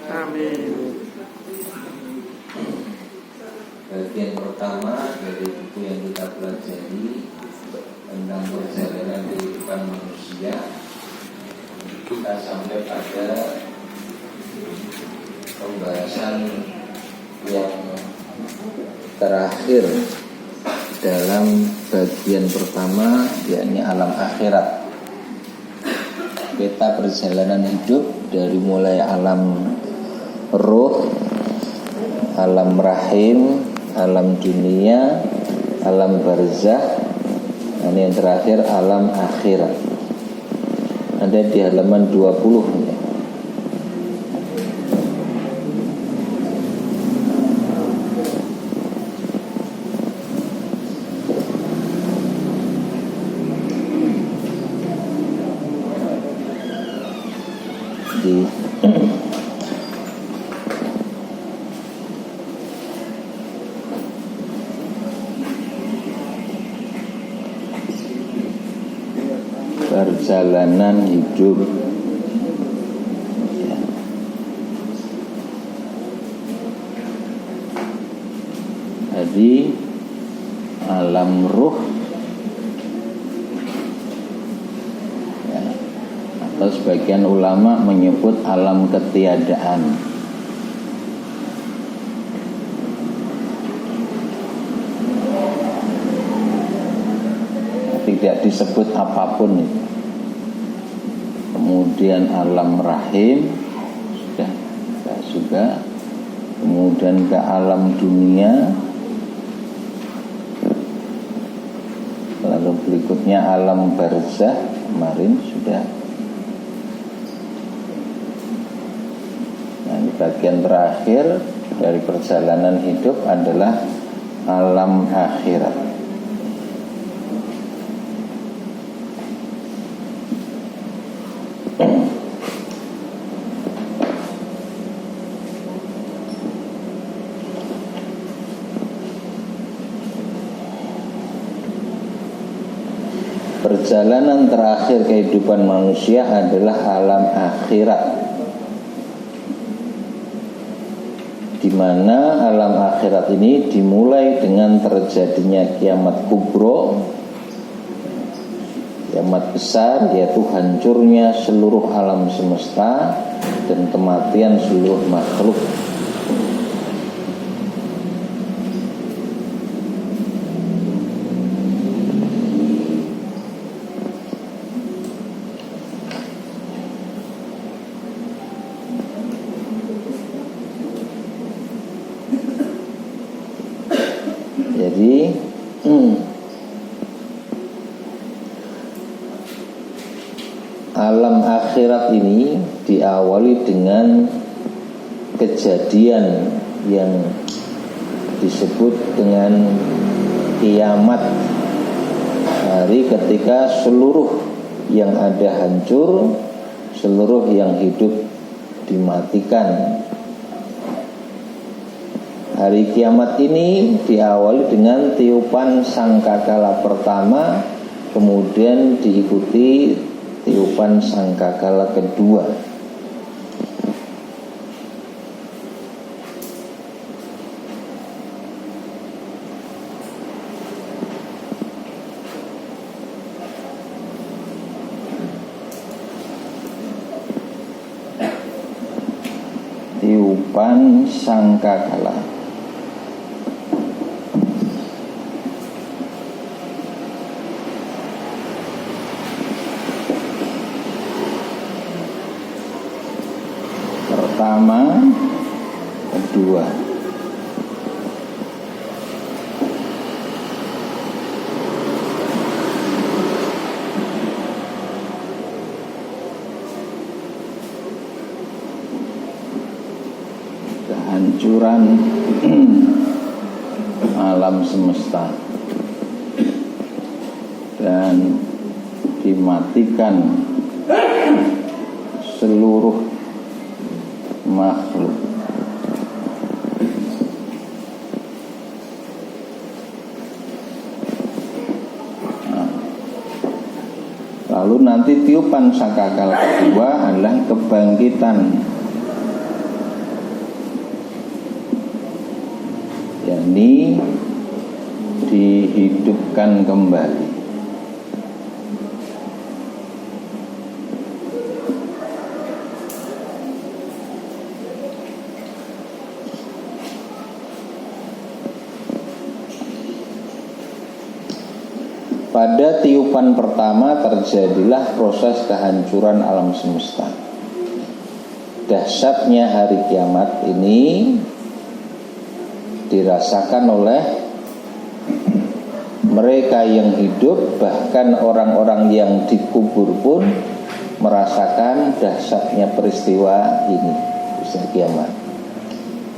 Amin. Bagian pertama dari buku yang kita pelajari tentang perjalanan kehidupan manusia, kita sampai pada pembahasan yang terakhir dalam bagian pertama, yakni alam akhirat. Peta perjalanan hidup dari mulai alam ruh, alam rahim, alam dunia, alam barzakh, dan yang terakhir alam akhirat. Ada di halaman 20 ya. Perjalanan hidup ya. Jadi alam ruh ya, atau sebagian ulama menyebut alam ketiadaan. Tidak disebut apapun itu. Kemudian alam rahim sudah juga, kemudian ke alam dunia, lalu berikutnya alam barzakh kemarin sudah. Nah, di bagian terakhir dari perjalanan hidup adalah alam akhirat. Perjalanan terakhir kehidupan manusia adalah alam akhirat, di mana alam akhirat ini dimulai dengan terjadinya kiamat kubro, kiamat besar, yaitu hancurnya seluruh alam semesta dan kematian seluruh makhluk. Jadi alam akhirat ini diawali dengan kejadian yang disebut dengan kiamat, hari ketika seluruh yang ada hancur, seluruh yang hidup dimatikan. Hari kiamat ini diawali dengan tiupan sangkakala pertama, kemudian diikuti tiupan sangkakala kedua. Tiupan sangkakala. Pertama, kedua. Kehancuran alam semesta dan dimatikan seluruh makhluk. Lalu nanti tiupan sangkakala kedua adalah kebangkitan ini dihidupkan kembali. Pada tiupan pertama terjadilah proses kehancuran alam semesta. Dahsyatnya hari kiamat ini dirasakan oleh mereka yang hidup, bahkan orang-orang yang dikubur pun merasakan dahsyatnya peristiwa ini, peristiwa kiamat.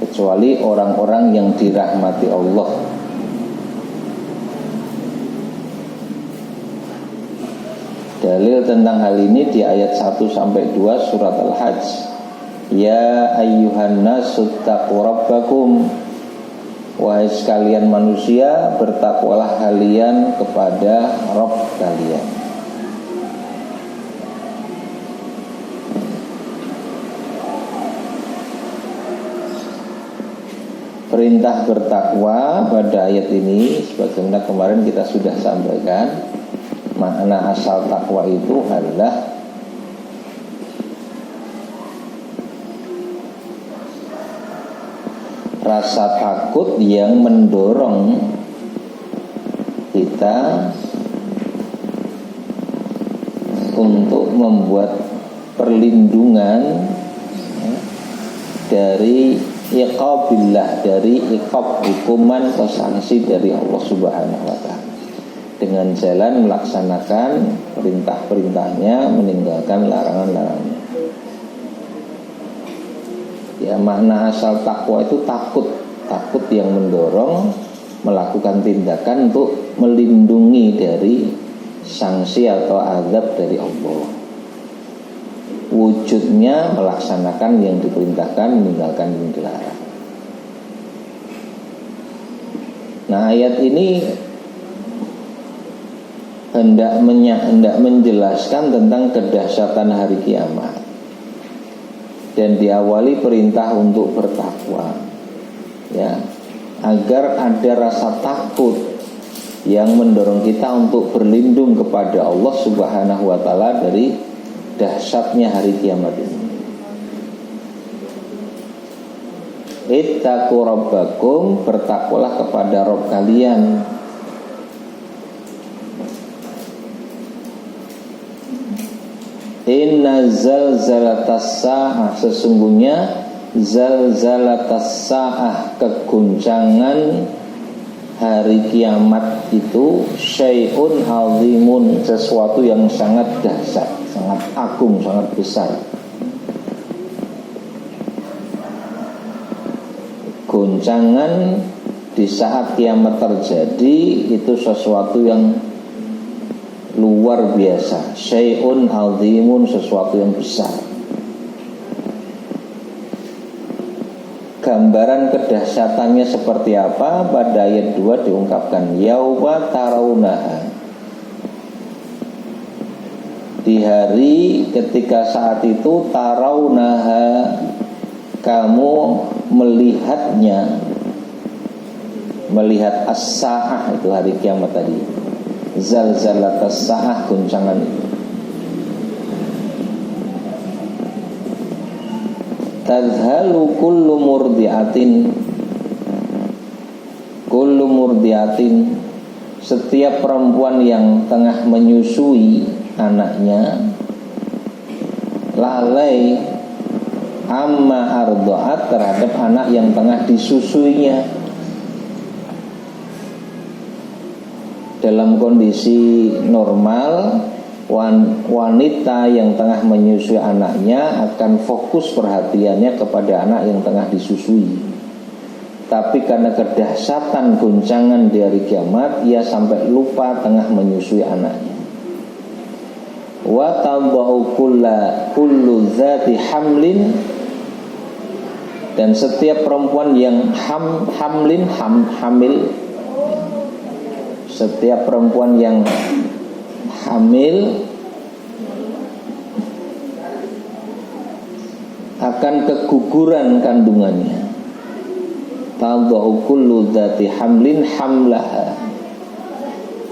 Kecuali orang-orang yang dirahmati Allah. Dalil tentang hal ini di ayat 1-2 surat Al-Hajj. Ya ayyuhan nasu taqu rabbakum, wahai sekalian manusia, bertakwalah kalian kepada Rabb kalian. Perintah bertakwa pada ayat ini sebagaimana kemarin kita sudah sampaikan, makna asal takwa itu adalah rasa takut yang mendorong kita untuk membuat perlindungan dari iqabillah, dari iqab, hukuman atau sanksi dari Allah Subhanahu wa ta'ala, dengan jalan melaksanakan perintah-perintahnya, meninggalkan larangan-larangannya. Ya, makna asal takwa itu takut yang mendorong melakukan tindakan untuk melindungi dari sanksi atau azab dari Allah. Wujudnya melaksanakan yang diperintahkan, meninggalkan yang dilarang. Nah, ayat ini hendak menjelaskan tentang kedahsyatan hari kiamat, dan diawali perintah untuk bertakwa, ya, agar ada rasa takut yang mendorong kita untuk berlindung kepada Allah Subhanahu wa ta'ala dari dahsyatnya hari kiamat ini. Ittaqu rabbakum, bertakwalah kepada Rabb kalian. Inna zalzalatas sa'ah, sesungguhnya zalzalatas sa'ah, keguncangan hari kiamat itu syai'un azimun, sesuatu yang sangat dahsyat, sangat agung, sangat besar. Guncangan di saat kiamat terjadi itu sesuatu yang luar biasa, syai'un azimun, sesuatu yang besar. Gambaran kedahsyatannya seperti apa? Pada ayat 2 diungkapkan, yauma tarawunaha, di hari ketika saat itu, tarawunaha, kamu melihatnya, melihat as-sa'ah, itu hari kiamat tadi, zalzalatas sa'ah, guncangan itu. Tadhalu kullu murdiatin, setiap perempuan yang tengah menyusui anaknya, lalai amma ardoat, terhadap anak yang tengah disusuinya. Dalam kondisi normal, wanita yang tengah menyusui anaknya akan fokus perhatiannya kepada anak yang tengah disusui. Tapi karena kedahsyatan guncangan di hari kiamat, ia sampai lupa tengah menyusui anaknya. Wa tadau kullu dzati hamlin, dan setiap perempuan yang hamil, setiap perempuan yang hamil akan keguguran kandungannya. tadau kullu dzati hamlin hamlaha.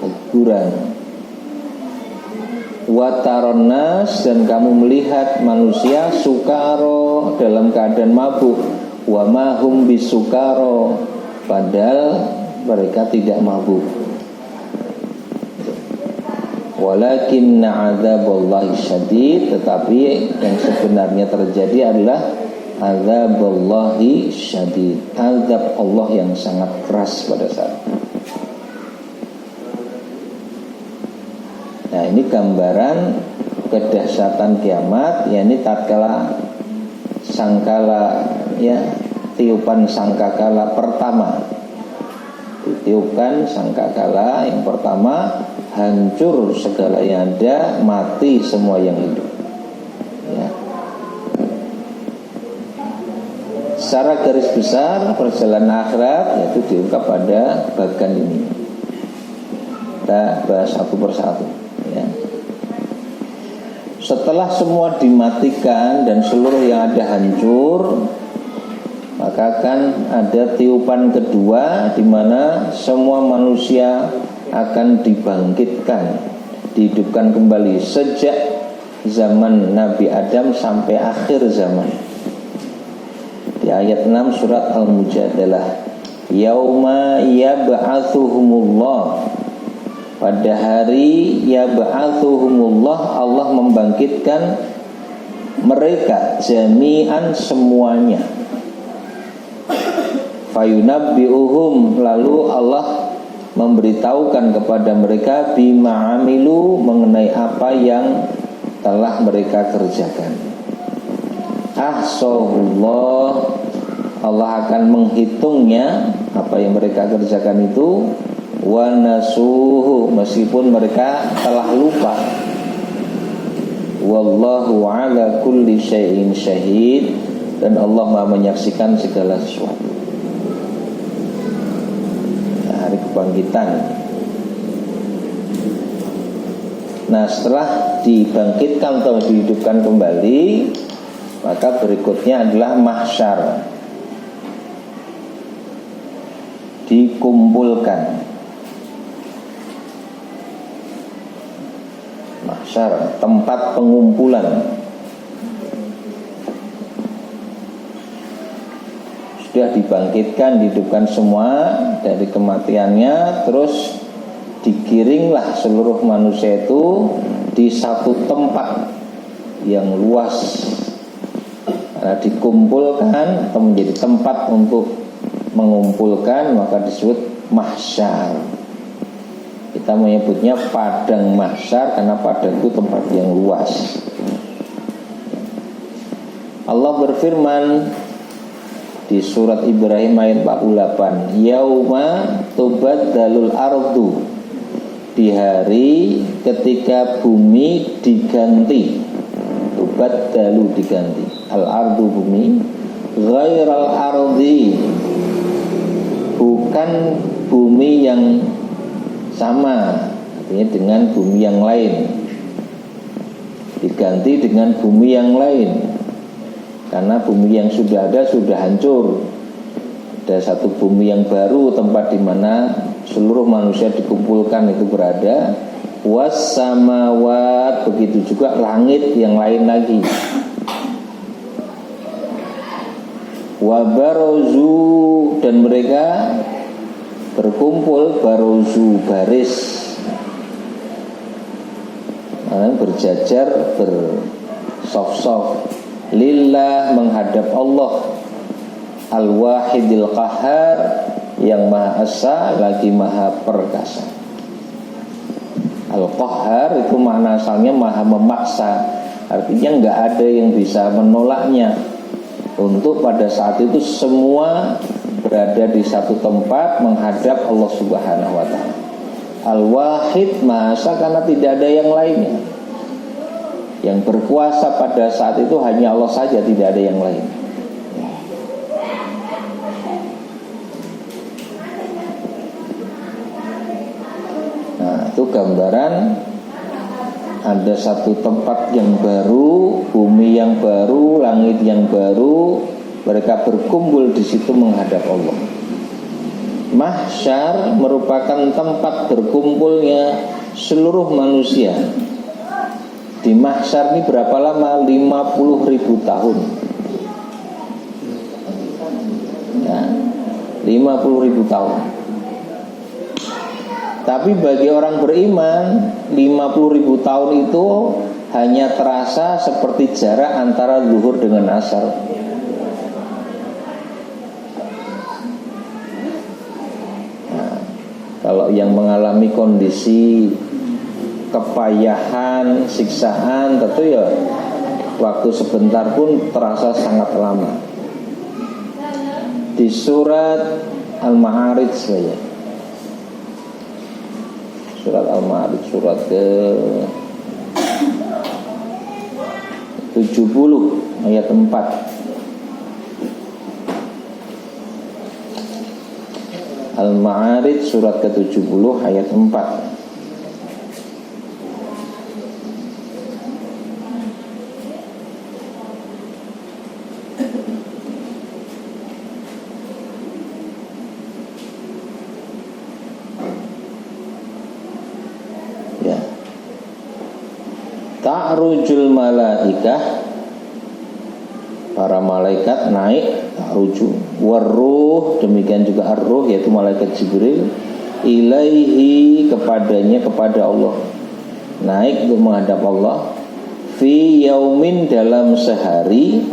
Teguran. Wa tarannas, dan kamu melihat manusia sukaro, dalam keadaan mabuk. Wa ma hum bisukaro, padahal mereka tidak mabuk. Walakinna adzaballahi syadid, tetapi yang sebenarnya terjadi adalah adzaballahi syadid, azab Allah yang sangat keras pada saat itu. Nah, ini gambaran kedahsyatan kiamat, yakni tatkala sangkala, ya, tiupan sangkakala pertama. Ditiupkan sangkakala yang pertama, hancur segala yang ada, mati semua yang hidup. Ya. Secara garis besar perjalanan akhirat yaitu diungkap pada bagian ini. Kita bahas satu persatu. Ya. Setelah semua dimatikan dan seluruh yang ada hancur, maka akan ada tiupan kedua, di mana semua manusia akan dibangkitkan, dihidupkan kembali sejak zaman Nabi Adam sampai akhir zaman. Di ayat 6 surat Al-Mujadalah, yauma yab'atsuhumullah, pada hari yab'atsuhumullah, Allah membangkitkan mereka jami'an semuanya. Fayunabbi'uhum, lalu Allah memberitahukan kepada mereka bima amilu, mengenai apa yang telah mereka kerjakan. Ahsahullah, Allah akan menghitungnya apa yang mereka kerjakan itu. Wa nasuhu, meskipun mereka telah lupa. Wallahu ala kulli syai'in syahid, dan Allah Maha menyaksikan segala sesuatu. Hari kebangkitan. Nah, setelah dibangkitkan atau dihidupkan kembali, maka berikutnya adalah mahsyar. Dikumpulkan. Mahsyar, tempat pengumpulan. Sudah dibangkitkan, dihidupkan semua dari kematiannya, terus digiringlah seluruh manusia itu di satu tempat yang luas. Nah, dikumpulkan atau menjadi tempat untuk mengumpulkan, maka disebut mahsyar. Kita menyebutnya padang mahsyar karena padang itu tempat yang luas. Allah berfirman di surat Ibrahim ayat 48, yauma tubaddalul ardu, di hari ketika bumi diganti. Tubaddalu, diganti. Al ardu, bumi. Ghairal ardi, bukan bumi yang sama, artinya dengan bumi yang lain. Diganti dengan bumi yang lain, karena bumi yang sudah ada sudah hancur. Ada satu bumi yang baru, tempat di mana seluruh manusia dikumpulkan itu berada. Was samawat, begitu juga langit yang lain lagi. Wa barozu, dan mereka berkumpul, barozu, baris, berjajar, bersaf-saf, lillah, menghadap Allah, al-wahidil qahar, yang maha esa lagi maha perkasa. Al-qahar itu makna asalnya maha memaksa, artinya nggak ada yang bisa menolaknya. Untuk pada saat itu semua berada di satu tempat menghadap Allah Subhanahu wa ta'ala. Al-Wahid, Maha Esa, karena tidak ada yang lainnya. Yang berkuasa pada saat itu hanya Allah saja, tidak ada yang lain. Nah, itu gambaran ada satu tempat yang baru, bumi yang baru, langit yang baru. Mereka berkumpul di situ menghadap Allah. Mahsyar merupakan tempat berkumpulnya seluruh manusia. Di mahsyar ini berapa lama? 50.000 tahun ya, 50.000 tahun. Tapi bagi orang beriman 50.000 tahun itu hanya terasa seperti jarak antara zuhur dengan asar. Nah, kalau yang mengalami kondisi kepayahan, siksaan, tentu ya waktu sebentar pun terasa sangat lama. Di surat Al-Ma'arij saja, surat Al-Ma'arij, surat ke 70 ayat 4. Al-Ma'arij surat ke-70 ayat 4. Ta'rujul malaikah, para malaikat naik, ta'ruju warruh, demikian juga ar-ruh yaitu malaikat Jibril, ilaihi, kepadanya, kepada Allah, naik untuk menghadap Allah, fi yaumin, dalam sehari,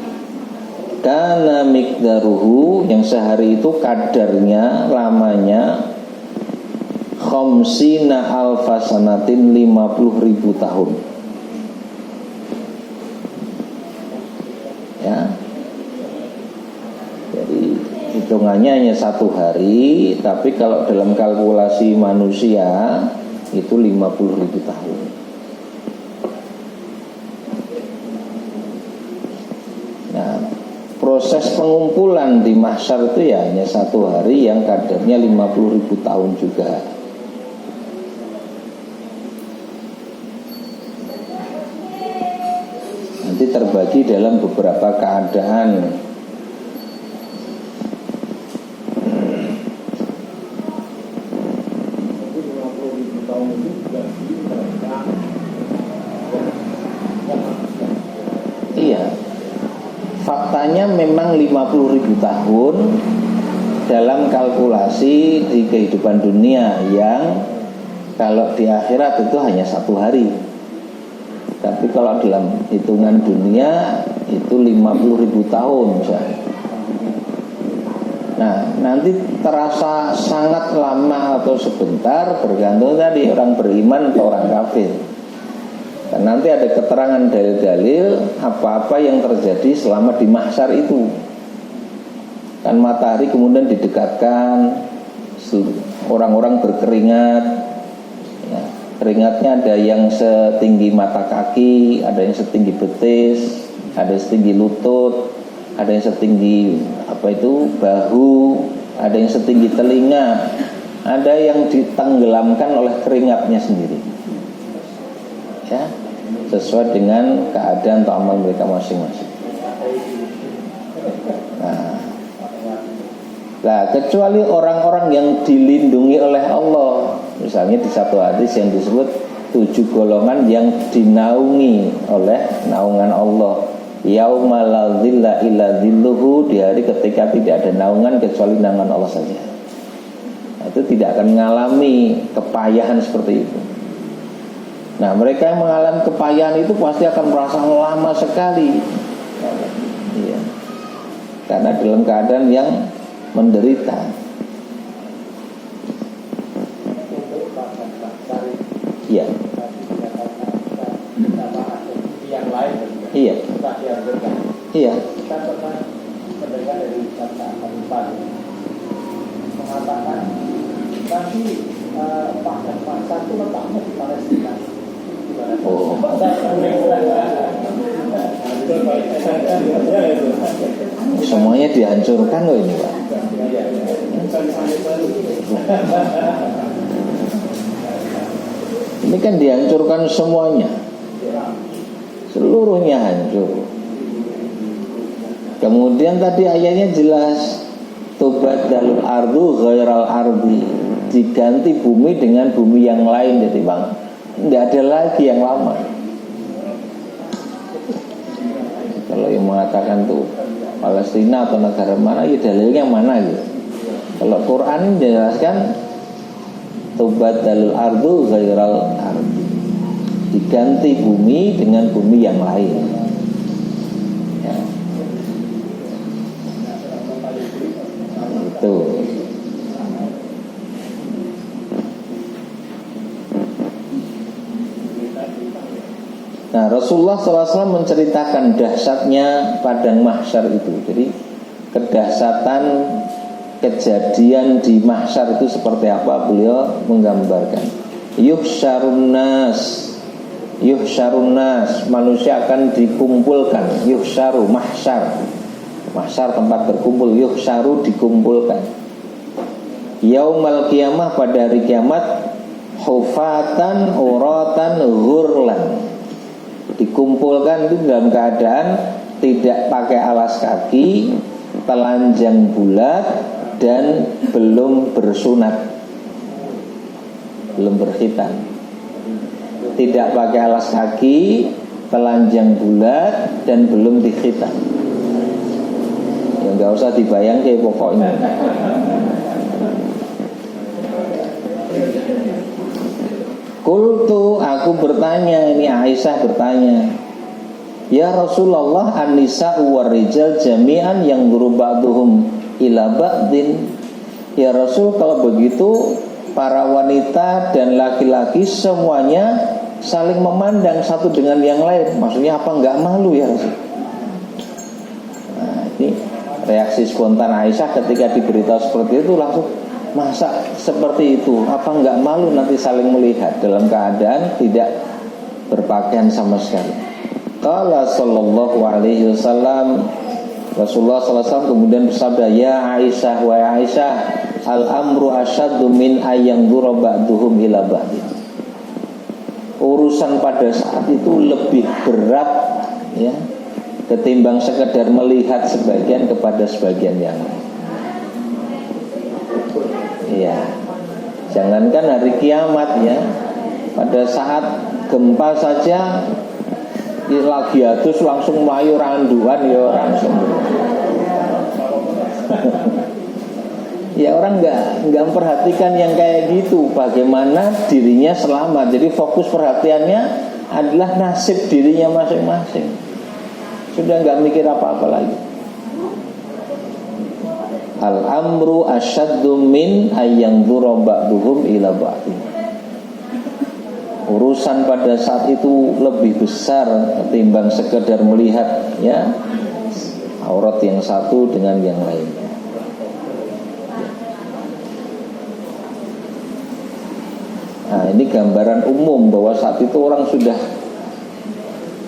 kana miqdaruhu, yang sehari itu kadarnya, lamanya, khamsina alfasanatin, 50.000 tahun. Ya, jadi hitungannya hanya 1 hari, tapi kalau dalam kalkulasi manusia itu 50.000 tahun. Nah, proses pengumpulan di mahsyar itu ya hanya 1 hari yang kadarnya 50.000 tahun juga. Nanti terbagi dalam beberapa keadaan. Iya, faktanya memang 50.000 tahun dalam kalkulasi di kehidupan dunia, yang kalau di akhirat itu hanya 1 hari. Tapi kalau dalam hitungan dunia itu 50.000 tahun misalnya. Nah, nanti terasa sangat lama atau sebentar, bergantung tadi orang beriman atau orang kafir. Dan nanti ada keterangan dalil-dalil apa-apa yang terjadi selama di mahsyar itu. Kan matahari kemudian didekatkan, orang-orang berkeringat. Keringatnya ada yang setinggi mata kaki, ada yang setinggi betis, ada yang setinggi lutut, ada yang setinggi bahu, ada yang setinggi telinga, ada yang ditenggelamkan oleh keringatnya sendiri. Ya, sesuai dengan keadaan atau amal mereka masing-masing. Nah, kecuali orang-orang yang dilindungi oleh Allah. Misalnya di satu hadis yang disebut 7 golongan yang dinaungi oleh naungan Allah. Yauma la dhilla illa dhilluhu, di hari ketika tidak ada naungan kecuali naungan Allah saja. Nah, itu tidak akan mengalami kepayahan seperti itu. Nah, mereka yang mengalami kepayahan itu pasti akan merasa lama sekali. Iya. Karena dalam keadaan yang menderita. Iya. Iya. Iya. Kita pernah mendengar dari Ustaz Al-Fadhil mengatakan nanti pasar itu letaknya di Palestina. Oh. Semuanya dihancurkan loh ini, Pak. Ini kan dihancurkan semuanya, seluruhnya hancur. Kemudian tadi ayatnya jelas, Tubaddalul ardu ghairal ardi, diganti bumi dengan bumi yang lain. Jadi bang, nggak ada lagi yang lama. Kalau yang mengatakan tuh Palestina atau negara mana, ya dalilnya mana gitu. Kalau Quran menjelaskan tubaddalul ardu ghairal ardi, diganti bumi dengan bumi yang lain. Ya. Itu. Nah, Rasulullah SAW menceritakan dahsyatnya padang mahsyar itu. Jadi kedahsyatan kejadian di mahsyar itu seperti apa, beliau menggambarkan. Yuhsyarun nas, manusia akan dikumpulkan. Yuhsyaru, mahsyar, mahsyar tempat berkumpul. Yuhsyaru, dikumpulkan. Yaumal qiyamah, pada hari kiamat. Hufatan uratan ghurlan, dikumpulkan itu dalam keadaan tidak pakai alas kaki, telanjang bulat, dan belum bersunat, belum berkhitan. Tidak pakai alas kaki, telanjang bulat, dan belum dikhitan. Ya nggak usah dibayang kayak pokoknya. Qultu, aku bertanya, ini Aisyah bertanya, ya Rasulullah, an-nisa'u war-rijal jami'an yang ba'duhum ila ba'din. Ya Rasul, kalau begitu para wanita dan laki-laki semuanya saling memandang satu dengan yang lain. Maksudnya apa, enggak malu ya Rasul? Nah, ini reaksi spontan Aisyah ketika diberitahu seperti itu, langsung, masa seperti itu? Apa enggak malu nanti saling melihat dalam keadaan tidak berpakaian sama sekali? Qala sallallahu alaihi wasallam, Rasulullah SAW kemudian bersabda, ya Aisyah, wa Aisyah, al-amru asyaddu min ayyandura ba'duhum ila ba'din. Urusan pada saat itu lebih berat, ya, ketimbang sekedar melihat sebagian kepada sebagian yang lain. Iya, jangankan hari kiamat ya, pada saat gempa saja lagi atus langsung melayu randuan ya langsung. Ya orang nggak memperhatikan yang kayak gitu, bagaimana dirinya selamat. Jadi fokus perhatiannya adalah nasib dirinya masing-masing. Sudah nggak mikir apa-apa lagi. Al-amru asyaddu min ayyanzura ba'duhum ila ba'din. Urusan pada saat itu lebih besar ketimbang sekedar melihat ya aurat yang satu dengan yang lainnya. Nah, ini gambaran umum bahwa saat itu orang sudah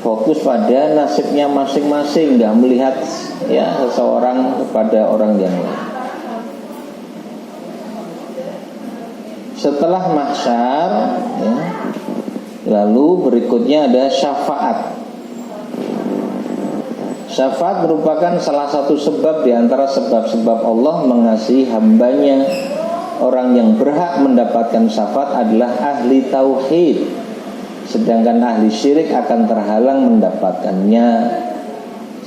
fokus pada nasibnya masing-masing, nggak melihat ya seseorang kepada orang yang lain. Setelah mahsyar ya, lalu berikutnya ada syafaat. Syafaat merupakan salah satu sebab di antara sebab-sebab Allah mengasihi hambanya. Orang yang berhak mendapatkan syafaat adalah ahli tauhid, sedangkan ahli syirik akan terhalang mendapatkannya.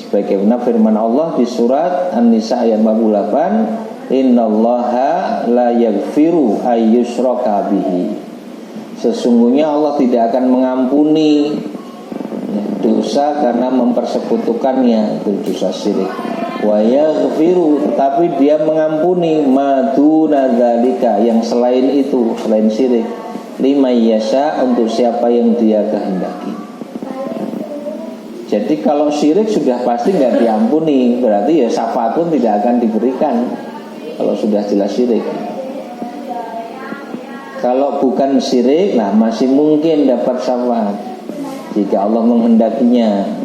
Sebagaimana firman Allah di surat An-Nisa ayat 48, innallaha la yaghfiru ayyushraka bihi. Sesungguhnya Allah tidak akan mengampuni dosa karena mempersekutukannya, itu dosa syirik. Wa yaghfiru, tetapi dia mengampuni maduna dzalika, yang selain itu, selain syirik, liman yasha, untuk siapa yang dia kehendaki. Jadi kalau syirik sudah pasti nggak diampuni, berarti ya syafaat pun tidak akan diberikan kalau sudah jelas syirik. Kalau bukan syirik, nah masih mungkin dapat syafaat jika Allah menghendakinya.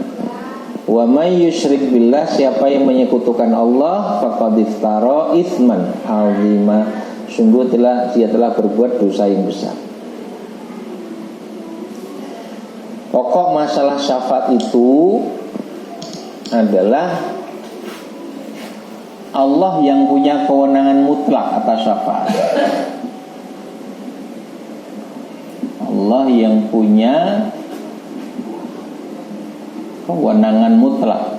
Wa may yusyrik billah, siapa yang menyekutukan Allah, faqad iftara itsman azima, sungguh dia telah berbuat dosa yang besar. Pokok masalah syafaat itu adalah Allah yang punya kewenangan mutlak atas syafaat. Allah yang punya kewenangan mutlak.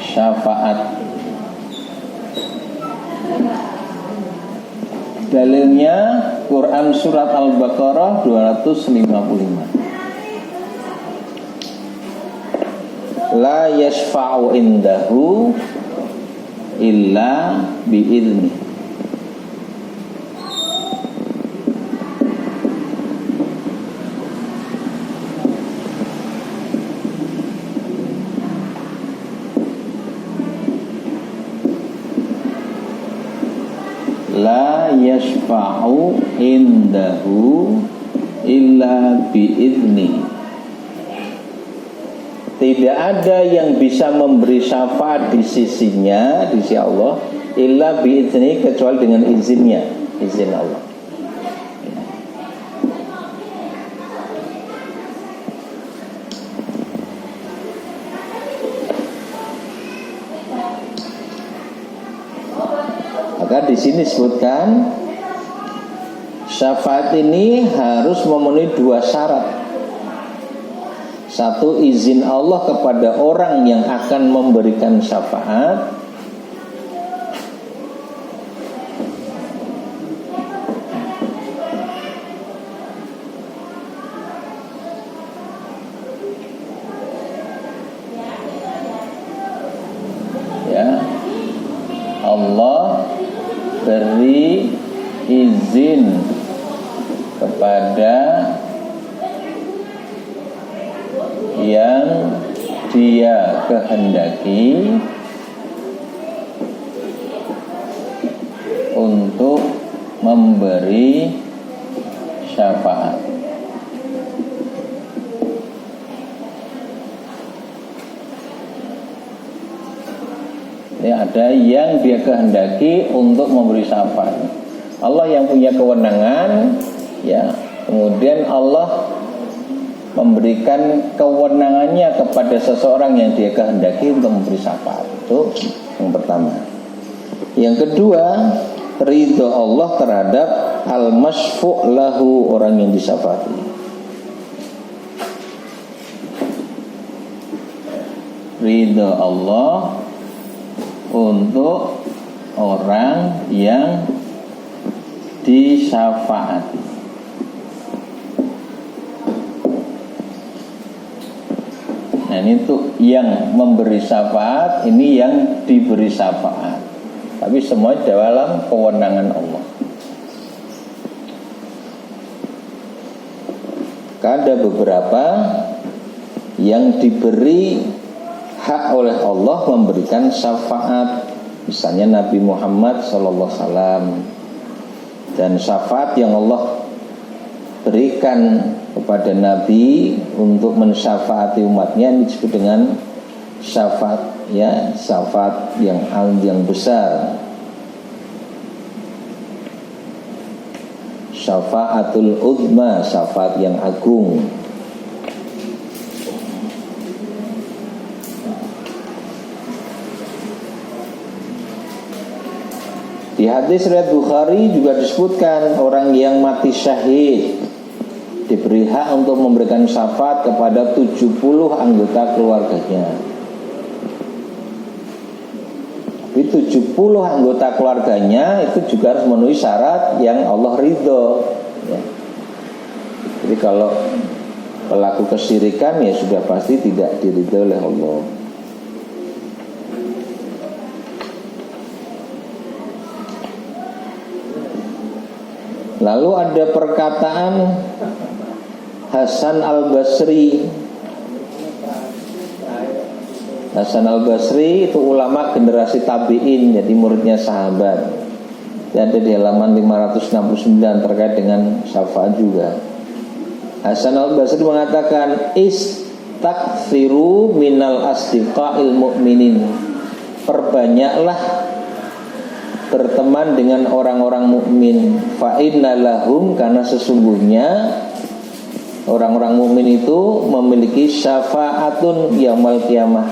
Syafaat. Dalilnya Quran surat Al-Baqarah 255. La yashfa'u indahu illa bi'idznih. La yashfa'u indahu illa bi'idznih. Tidak ada yang bisa memberi syafaat di sisinya, di sisi Allah, illa bi'idznih, kecuali dengan izinnya, izin Allah. Maka di sini disebutkan syafaat ini harus memenuhi dua syarat. Satu, izin Allah kepada orang yang akan memberikan syafaat. Ya, Allah beri izin kepada yang Dia kehendaki untuk memberi syafaat. Ya, ada yang Dia kehendaki untuk memberi syafaat. Allah yang punya kewenangan, ya. Kemudian Allah memberikan kewenangannya kepada seseorang yang Dia kehendaki untuk memberi syafaat. Itu yang pertama. Yang kedua, ridho Allah terhadap al-masfu' lahu, orang yang disyafaati. Ridho Allah untuk orang yang disyafaati. Nah, ini tuh yang memberi syafaat, ini yang diberi syafaat. Tapi semua dalam kewenangan Allah. Ada beberapa yang diberi hak oleh Allah memberikan syafaat. Misalnya Nabi Muhammad SAW. Dan syafaat yang Allah berikan kepada Nabi untuk mensyafaati umatnya ini disebut dengan syafaat, ya, syafaat yang besar. Syafaatul uzma, syafaat yang agung. Di hadis riwayat Bukhari juga disebutkan orang yang mati syahid diberi hak untuk memberikan syafaat kepada 70 anggota keluarganya. Tapi 70 anggota keluarganya itu juga harus memenuhi syarat yang Allah ridho, ya. Jadi kalau pelaku kesyirikan ya sudah pasti tidak diridhoi oleh Allah. Lalu ada perkataan Hasan al-Basri. Hasan al-Basri itu ulama generasi tabi'in, jadi muridnya sahabat. Ada di halaman 569 terkait dengan syafaat juga. Hasan al-Basri mengatakan, istakfiru minal asdiqa'il mu'minin. Perbanyaklah berteman dengan orang-orang mukmin. Fa innalahum, karena sesungguhnya orang-orang mukmin itu memiliki syafaatun yaumil qiyamah,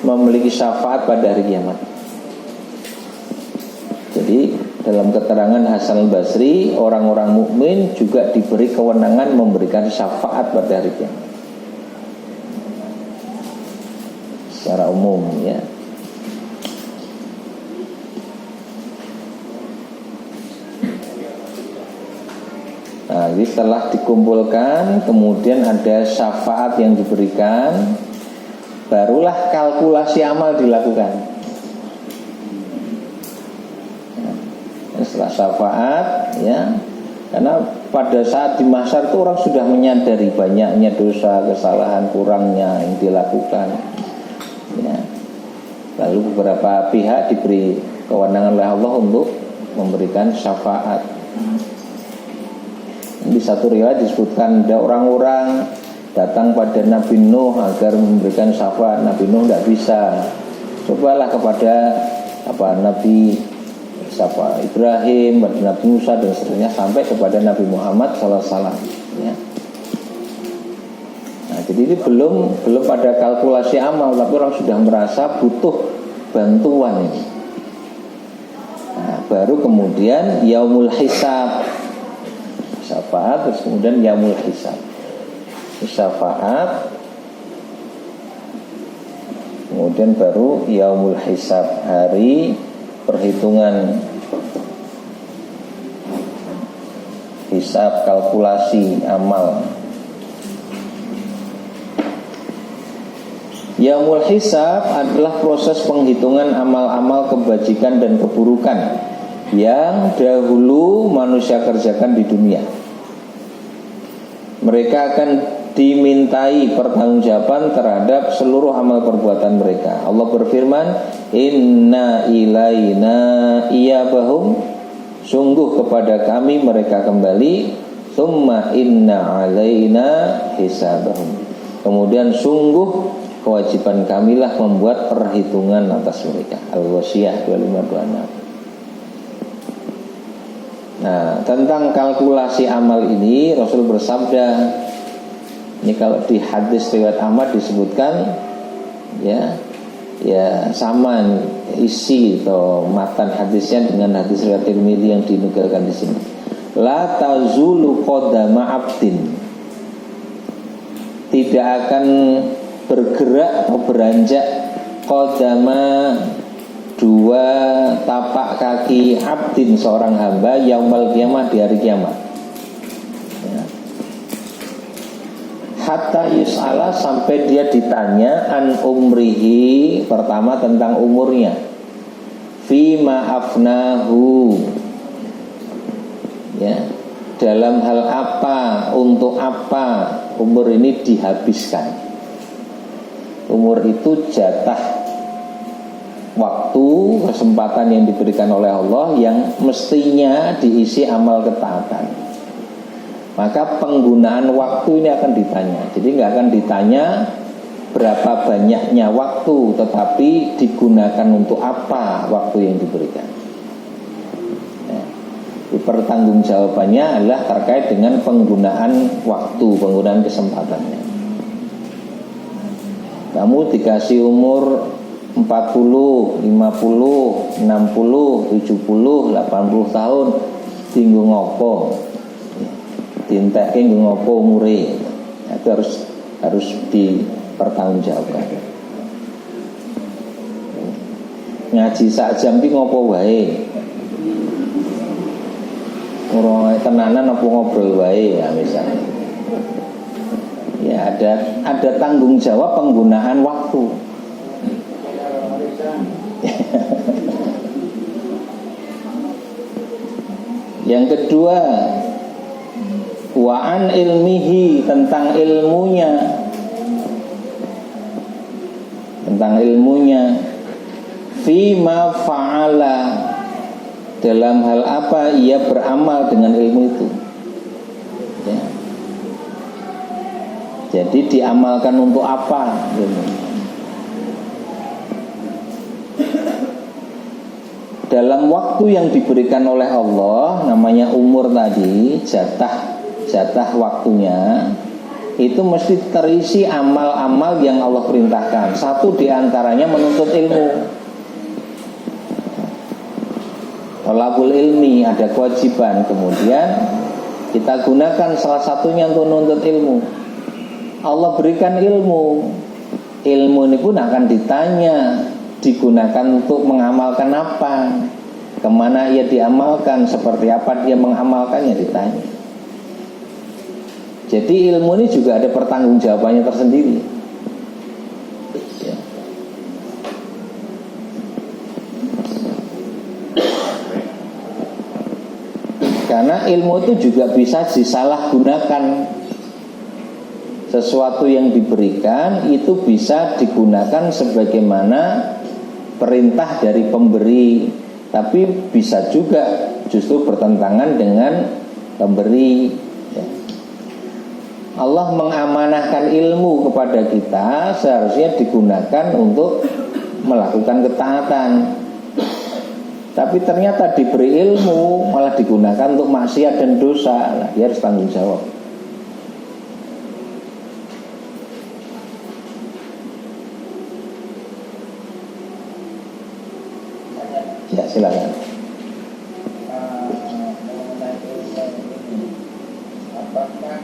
memiliki syafaat pada hari kiamat. Jadi dalam keterangan Hasan al-Basri, orang-orang mukmin juga diberi kewenangan memberikan syafaat pada hari kiamat secara umum, ya. Nah, jadi setelah dikumpulkan, kemudian ada syafaat yang diberikan, barulah kalkulasi amal dilakukan. Nah, setelah syafaat, ya, karena pada saat di mahsyar itu orang sudah menyadari banyaknya dosa, kesalahan, kurangnya yang dilakukan, ya. Lalu beberapa pihak diberi kewenangan oleh Allah untuk memberikan syafaat. Di satu riwayat disebutkan ada orang-orang datang pada Nabi Nuh agar memberikan syafaat. Nabi Nuh tidak bisa. Cobalah kepada Nabi Ibrahim, Nabi Musa dan seterusnya, sampai kepada Nabi Muhammad SAW, ya. Nah, jadi ini belum pada kalkulasi amal, tapi orang sudah merasa butuh bantuan ini. Nah, baru kemudian yaumul hisab, syafaat, terus kemudian yaumul hisab. Syafaat, kemudian baru yaumul hisab, hari perhitungan, hisab, kalkulasi amal. Yaumul hisab adalah proses penghitungan amal-amal kebajikan dan keburukan yang dahulu manusia kerjakan di dunia. Mereka akan dimintai pertanggungjawaban terhadap seluruh amal perbuatan mereka. Allah berfirman, inna ilaina iyabahum, sungguh kepada kami mereka kembali, summa inna alaina hisabahum, kemudian sungguh kewajiban kamilah membuat perhitungan atas mereka. Al-Wasiyah 2526. Nah, tentang kalkulasi amal ini Rasul bersabda, ini kalau di hadis riwayat Ahmad disebutkan, ya sama isi atau matan hadisnya dengan hadis riwayat Tirmidzi yang dinukilkan di sini. La tazulu qadama 'abdin, tidak akan bergerak atau beranjak qadama, dua tapak kaki, abdin, seorang hamba, yaumul qiyamah, di hari kiamat, ya. Hatta yus'ala, sampai dia ditanya an umrihi, pertama tentang umurnya, fima afnahu, ya, dalam hal apa, untuk apa umur ini dihabiskan. Umur itu jatah waktu, kesempatan yang diberikan oleh Allah yang mestinya diisi amal ketaatan. Maka penggunaan waktu ini akan ditanya. Jadi nggak akan ditanya berapa banyaknya waktu, tetapi digunakan untuk apa waktu yang diberikan. Ya. Pertanggungjawabannya adalah terkait dengan penggunaan waktu, penggunaan kesempatannya. Kamu dikasih umur 40, 50, 60, 70, 80 tahun, tinggu ngopo, tintek tinggu ngopo umure, itu harus dipertanggungjawabkan. Ngaji sak jam ki ngopo wae, ora tenanan apa ngobrol wae, ya misalnya. Ya ada tanggung jawab penggunaan waktu. Yang kedua, wa'an ilmihi, tentang ilmunya, fima fa'ala, dalam hal apa ia beramal dengan ilmu itu, ya. Jadi diamalkan untuk apa, gitu. Dalam waktu yang diberikan oleh Allah, namanya umur tadi, jatah waktunya, itu mesti terisi amal-amal yang Allah perintahkan. Satu diantaranya menuntut ilmu. Thalabul ilmi, ada kewajiban. Kemudian kita gunakan salah satunya untuk menuntut ilmu. Allah berikan ilmu. Ilmu ini pun akan ditanya, digunakan untuk mengamalkan apa, kemana ia diamalkan, seperti apa dia mengamalkannya, ditanya. Jadi ilmu ini juga ada pertanggungjawabannya tersendiri. Ya. Karena ilmu itu juga bisa disalahgunakan. Sesuatu yang diberikan itu bisa digunakan sebagaimana perintah dari pemberi, tapi bisa juga justru bertentangan dengan pemberi. Ya. Allah mengamanahkan ilmu kepada kita, seharusnya digunakan untuk melakukan ketaatan. Tapi ternyata diberi ilmu malah digunakan untuk maksiat dan dosa. Nah, dia harus tanggung jawab. Ya, silakan. Mengenai ilmu ini, apakah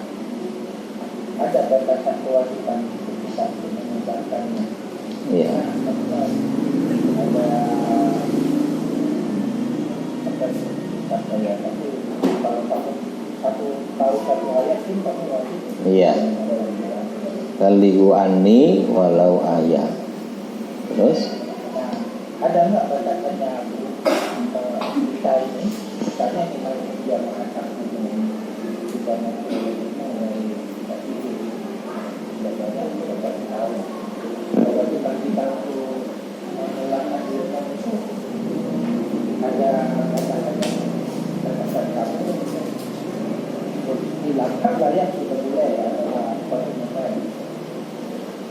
ada batasan kewajiban bisa mengucapkannya? Iya. Ada apa ya? Kalau kamu tahu satu ayat pun kamu wajib. Iya. Balighu anni walau ayat. Terus? Nah, ada nggak batasannya kita ini? Misalnya dia mengatakan kita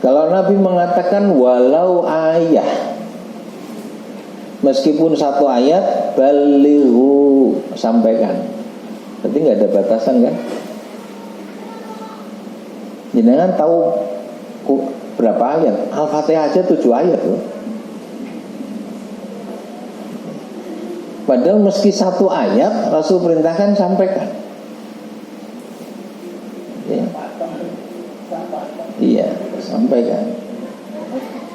kalau Nabi mengatakan walau ayat, meskipun satu ayat, balighu, sampaikan. Berarti nggak ada batasan kan? Jangan tahu berapa ayat. Al-Fatihah aja 7 ayat loh. Padahal meski satu ayat, Rasul perintahkan sampaikan. Ya. Iya, sampaikan.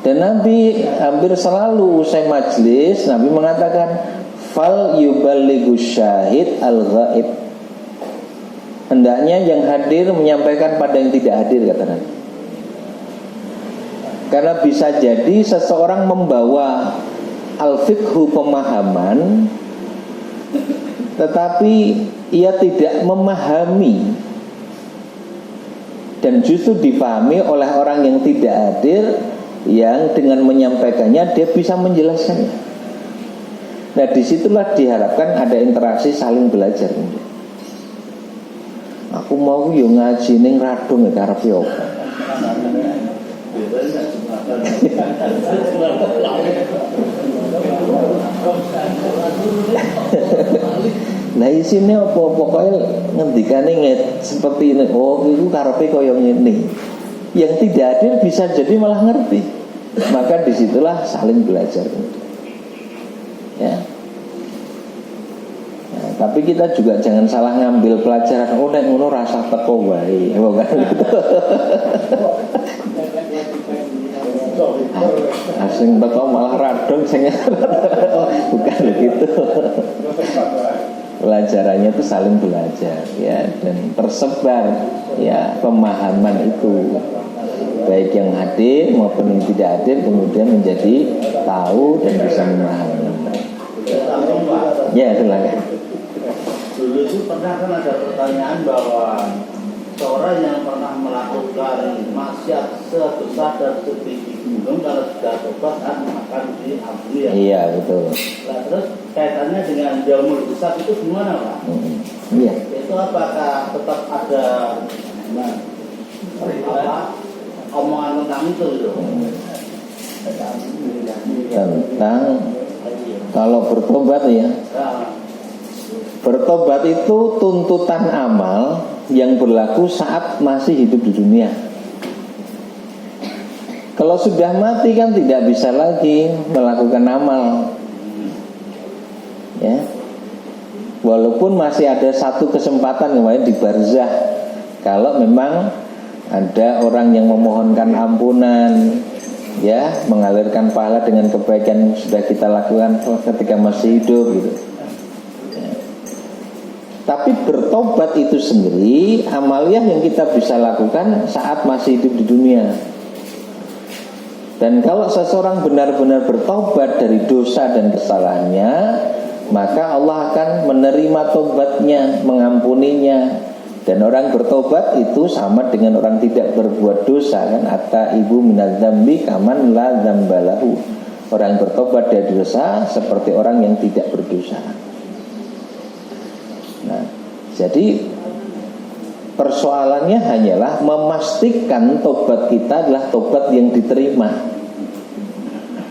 Dan Nabi hampir selalu usai majlis, Nabi mengatakan fal yuballighu syahid al-ghaib. Hendaknya yang hadir menyampaikan pada yang tidak hadir, kata Nabi. Karena bisa jadi seseorang membawa al-fiqhu, pemahaman, tetapi ia tidak memahami, dan justru dipahami oleh orang yang tidak hadir, yang dengan menyampaikannya dia bisa menjelaskannya. Nah, disitulah diharapkan ada interaksi saling belajar. Aku mau yo ngaji ning radung karep yo. Nah isine apa pokoknya ngendikane seperti ini. Oh, itu karepe kaya ngene. Yang tidak hadir bisa jadi malah ngerti. Maka disitulah saling belajar. Ya. Nah, tapi kita juga jangan salah ngambil pelajaran. Oh, nek ngono rasa teko wae. Bukan gitu. Asing teko malah radong sing. Bukan begitu. Pelajarannya itu saling belajar, ya, dan tersebar, ya, pemahaman itu, baik yang hadir maupun yang tidak hadir, kemudian menjadi tahu dan bisa memahami. Ya, silakan. Dulu itu pernah kan ada pertanyaan bahwa seorang yang pernah melakukan maksiat sebesar dan setinggi gunung, kalau sudah tobat akan diampuni, ya? Iya, betul. Nah, terus kaitannya dengan jaumul besar itu gimana, Pak? Iya. Itu apakah tetap ada omongan tentang itu gitu? Tentang Kalau bertobat ya, bertobat itu tuntutan amal yang berlaku saat masih hidup di dunia. Kalau sudah mati kan tidak bisa lagi melakukan amal, ya. Walaupun masih ada satu kesempatan kemarin di barzah, kalau memang ada orang yang memohonkan ampunan, ya, mengalirkan pahala dengan kebaikan yang sudah kita lakukan ketika masih hidup gitu. Ya. Tapi bertobat itu sendiri amaliyah yang kita bisa lakukan saat masih hidup di dunia. Dan kalau seseorang benar-benar bertobat dari dosa dan kesalahannya, maka Allah akan menerima tobatnya, mengampuninya. Dan orang bertobat itu sama dengan orang tidak berbuat dosa, kan? Atta ibu minadzambi kaman la dzambalahu. Orang bertobat dari dosa seperti orang yang tidak berdosa. Nah, jadi persoalannya hanyalah memastikan tobat kita adalah tobat yang diterima.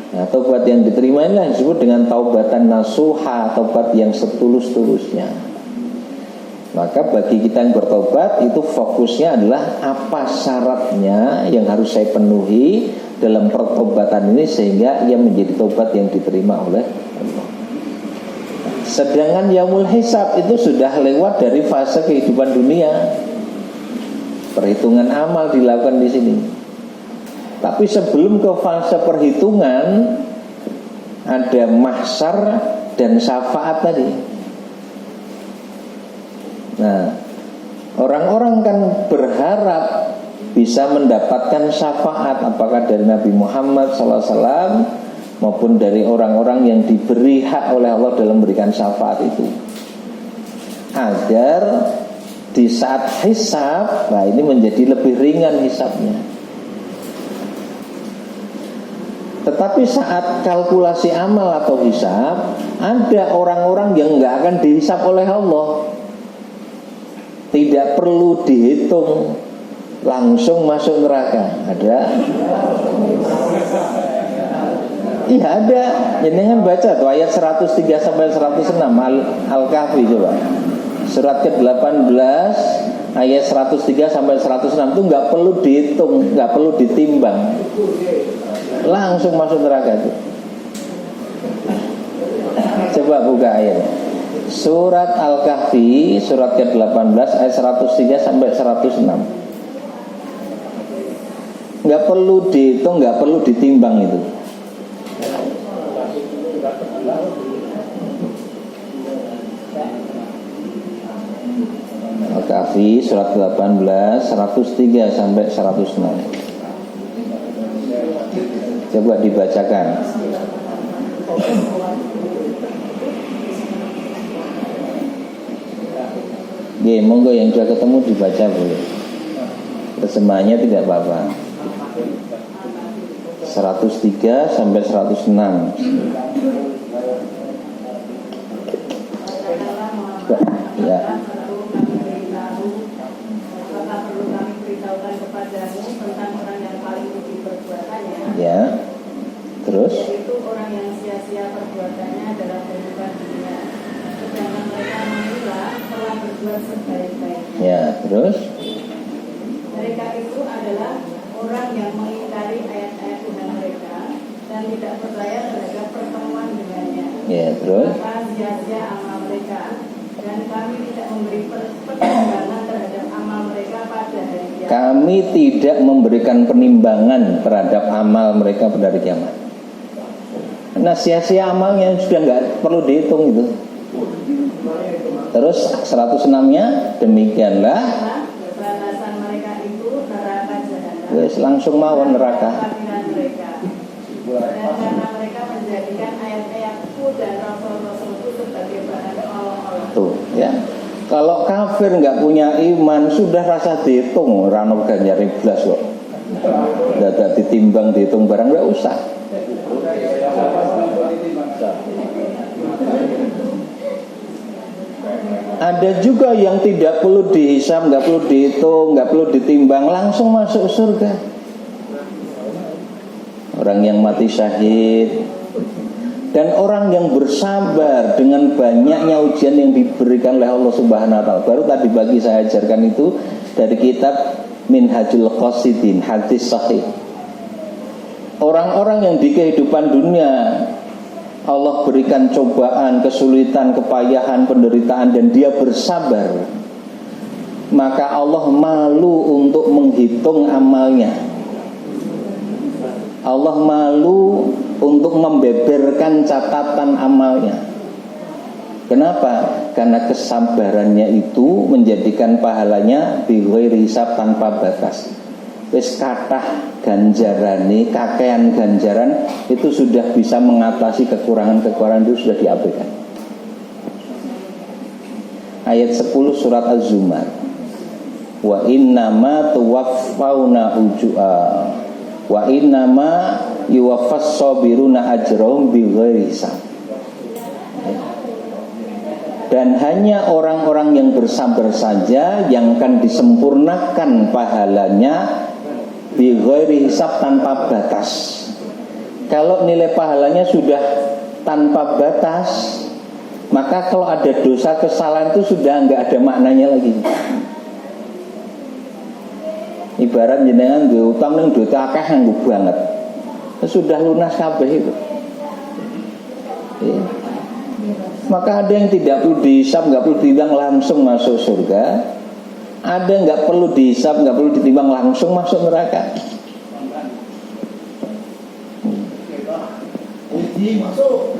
Nah, tobat yang diterima inilah yang disebut dengan taubatan nasuha, tobat yang setulus-tulusnya. Maka bagi kita yang bertobat itu fokusnya adalah apa syaratnya yang harus saya penuhi dalam pertobatan ini sehingga ia menjadi tobat yang diterima oleh Allah. Sedangkan yaumul hisab itu sudah lewat dari fase kehidupan dunia. Perhitungan amal dilakukan di sini. Tapi sebelum ke fase perhitungan ada mahsyar dan syafaat tadi. Nah, orang-orang kan berharap bisa mendapatkan syafaat, apakah dari Nabi Muhammad SAW maupun dari orang-orang yang diberi hak oleh Allah dalam memberikan syafaat itu, agar di saat hisab, nah ini menjadi lebih ringan hisabnya. Tetapi saat kalkulasi amal atau hisab, ada orang-orang yang nggak akan dihisab oleh Allah. Tidak perlu dihitung, langsung masuk neraka. Ada? Iya ada. Jangan baca tuh ayat 103 sampai 106 Al-Kahfi coba. Surat ke-18 ayat 103 sampai 106 itu nggak perlu dihitung, nggak perlu ditimbang, langsung masuk neraka itu. Coba buka ayat. Surat Al-Kahfi surat ke-18 ayat 103 sampai 106. Nggak perlu dihitung, nggak perlu ditimbang itu. Al-Kahfi surat ke-18 103 sampai 106. Coba dibacakan. Oke, monggo yang sudah ketemu dibaca boleh. Terjemahannya tidak apa-apa. 103 sampai 106. Ya. Ya. Terus? Yaitu orang yang sia-sia perbuatannya dalam kehidupan dunia, sedangkan mereka mengira telah berbuat sebaik-baiknya. Ya, terus? Mereka itu adalah orang yang mengingkari ayat-ayat Tuhan mereka dan tidak percaya terhadap pertemuan dengannya. Ya, terus? Maka sia-sia amal mereka, dan kami tidak memberi pertimbangan terhadap amal mereka pada hari kiamat. Kami tidak memberikan penimbangan terhadap amal mereka pada hari kiamat. Nah, sia-sia amalnya sudah nggak perlu dihitung itu. Terus 106-nya demikianlah balasan mereka itu neraka jahanam. wes langsung mawon neraka. Mereka. Dan karena mereka menjadikan ayat-ayatku dan rasul-rasulku sebagai bahan olok-olok. Tuh, ya. Kalau kafir nggak punya iman sudah rasa dihitung, rano ganjar iblas kok. Tidak ditimbang dihitung barang nggak usah. Ada juga yang tidak perlu dihisab, nggak perlu dihitung, nggak perlu ditimbang, langsung masuk surga. Orang yang mati syahid Dan orang yang bersabar dengan banyaknya ujian yang diberikan oleh Allah Subhanahu wa taala. Baru tadi pagi saya ajarkan itu dari kitab Minhajul Qasidin, hadis sahih. Orang-orang yang di kehidupan dunia Allah berikan cobaan, kesulitan, kepayahan, penderitaan, dan dia bersabar, maka Allah malu untuk menghitung amalnya. Allah malu untuk membeberkan catatan amalnya. Kenapa? Karena kesabarannya itu menjadikan pahalanya bighairi hisab, tanpa batas. Wis kathah ganjarane, kakean ganjaran itu sudah bisa mengatasi kekurangan-kekurangan itu sudah diabaikan. Ayat 10 surat Az-Zumar. Wa innama tuwaffawna wa innama yuwaffas sabiruna ajrahum bighairi hisab. Dan hanya orang-orang yang bersabar saja yang akan disempurnakan pahalanya bighairi hisab, tanpa batas. Kalau nilai pahalanya sudah tanpa batas, maka kalau ada dosa kesalahan itu sudah nggak ada maknanya lagi. Ibarat jenengan duwe utang ning duit akeh nganggo banget, sudah lunas kabeh itu. Ya. Maka ada yang tidak perlu dihisab, nggak perlu ditimbang, langsung masuk surga. Ada yang nggak perlu dihisab, nggak perlu ditimbang, langsung masuk neraka. Masuk.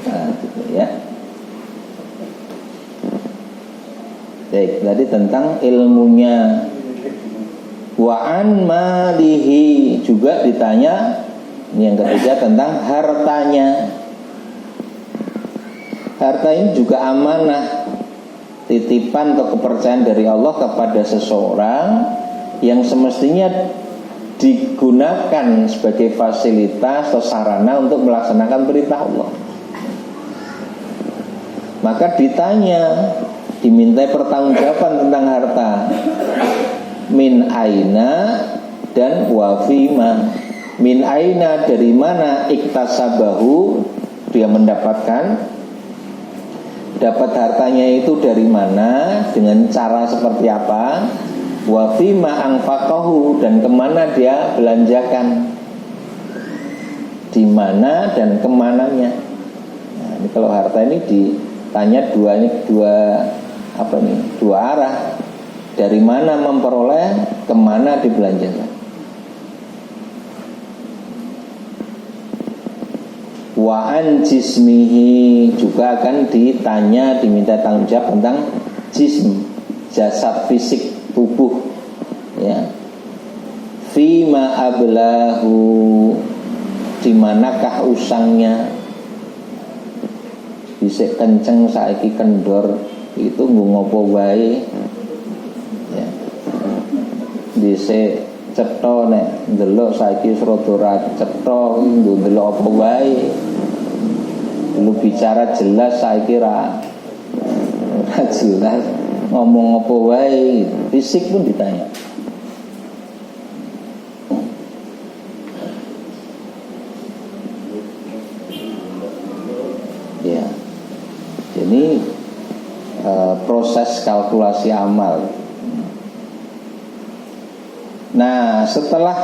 Nah, gitu ya. Baik, tadi tentang ilmunya. Wa'an malihi, juga ditanya. Ini yang ketiga tentang hartanya. Harta ini juga amanah, titipan atau kepercayaan dari Allah kepada seseorang yang semestinya digunakan sebagai fasilitas atau sarana untuk melaksanakan perintah Allah. Maka ditanya, dimintai pertanggungjawaban tentang harta. Min aina dan wafima. Min aina, dari mana, iktasabahu, dia mendapatkan. Dapat hartanya itu dari mana, dengan cara seperti apa. Wafima anfaqahu, dan kemana dia belanjakan, di mana dan kemananya. Nah, ini kalau harta ini ditanya dua arah. Dari mana memperoleh, kemana dibelanjakan. Wa'an jismihi, juga akan ditanya, diminta tanggung jawab tentang jism, jasad fisik, tubuh, ya. Fima ablahu, dimanakah usangnya. Bisa kenceng saiki kendor, itu ngopo wae. Ya. Dhisik cetha nek ndelok saiki rada ra cetha, ndelok apa wae. Dulu bicara jelas, saiki ra jelas, ngomong apa wae. Fisik pun ditanya. Ya. Jadi proses kalkulasi amal. Nah, setelah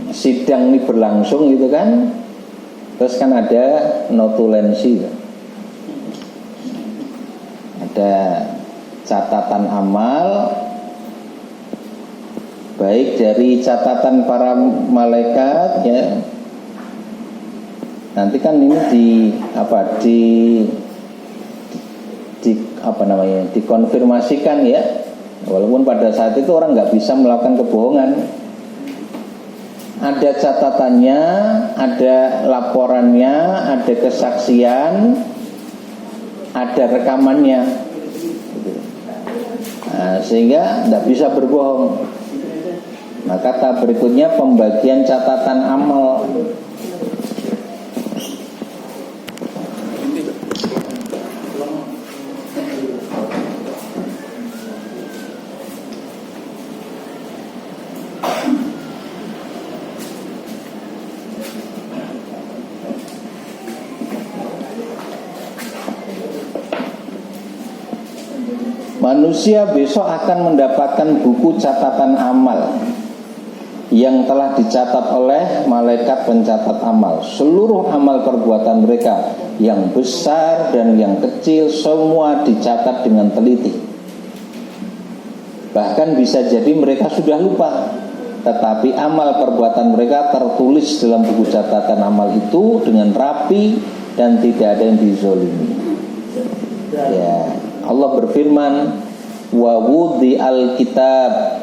sidang ini berlangsung gitu kan, terus kan ada notulensi, ada catatan amal, baik dari catatan para malaikat, ya. Nanti kan ini dikonfirmasikan, ya. Walaupun pada saat itu orang nggak bisa melakukan kebohongan. Ada catatannya, ada laporannya, ada kesaksian, ada rekamannya. Nah, sehingga nggak bisa berbohong. Nah, kata berikutnya pembagian catatan amal. Manusia besok akan mendapatkan buku catatan amal yang telah dicatat oleh malaikat pencatat amal. Seluruh amal perbuatan mereka, yang besar dan yang kecil, semua dicatat dengan teliti. Bahkan bisa jadi mereka sudah lupa, tetapi amal perbuatan mereka tertulis dalam buku catatan amal itu dengan rapi dan tidak ada yang dizolimi. Ya, Allah berfirman, wa wudi al-kitab,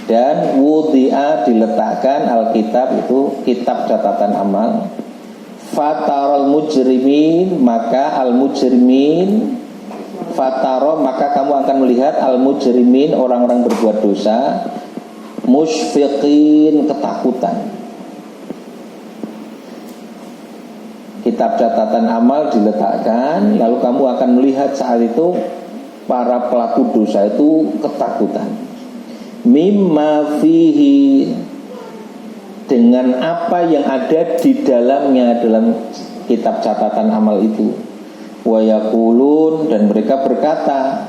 dan wudi'a diletakkan al-kitab itu kitab catatan amal. Fataral mujrimin, maka al-mujrimin fataro, maka kamu akan melihat al-mujrimin, orang-orang berbuat dosa, musyfiqin, ketakutan. Kitab catatan amal diletakkan, lalu kamu akan melihat saat itu para pelaku dosa itu ketakutan. Mimma fihi, dengan apa yang ada di dalamnya, dalam kitab catatan amal itu. Wa yaqulun, dan mereka berkata,